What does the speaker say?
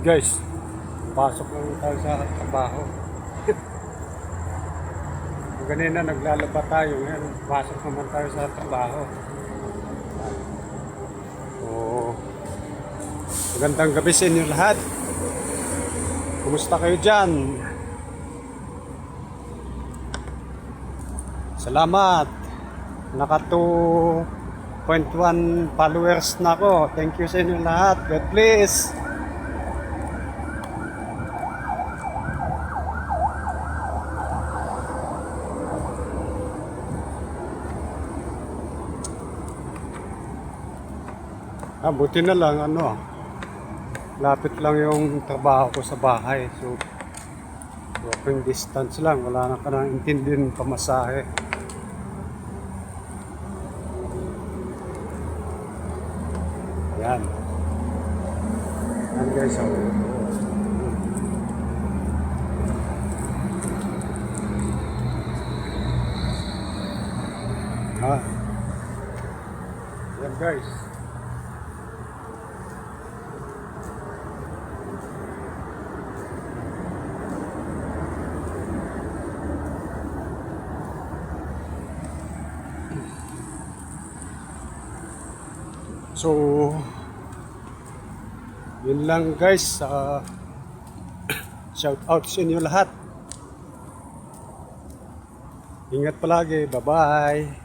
Guys, pasok lang tayo sa trabaho. Ganina naglalaba tayo, ngayon pasok naman tayo sa trabaho. Oo. Magandang gabi sa inyo lahat. Kumusta kayo dyan? Salamat. Naka 2.1 followers na ako. Thank you sa inyo lahat. God bless. Buti na lang lapit lang yung trabaho ko sa bahay. So walking distance lang, wala na ka nang intindihin pamasahe. Ayan. Ayan guys, ayan guys. So, yun lang guys. Shout out sa inyo lahat. Ingat palagi. Bye-bye.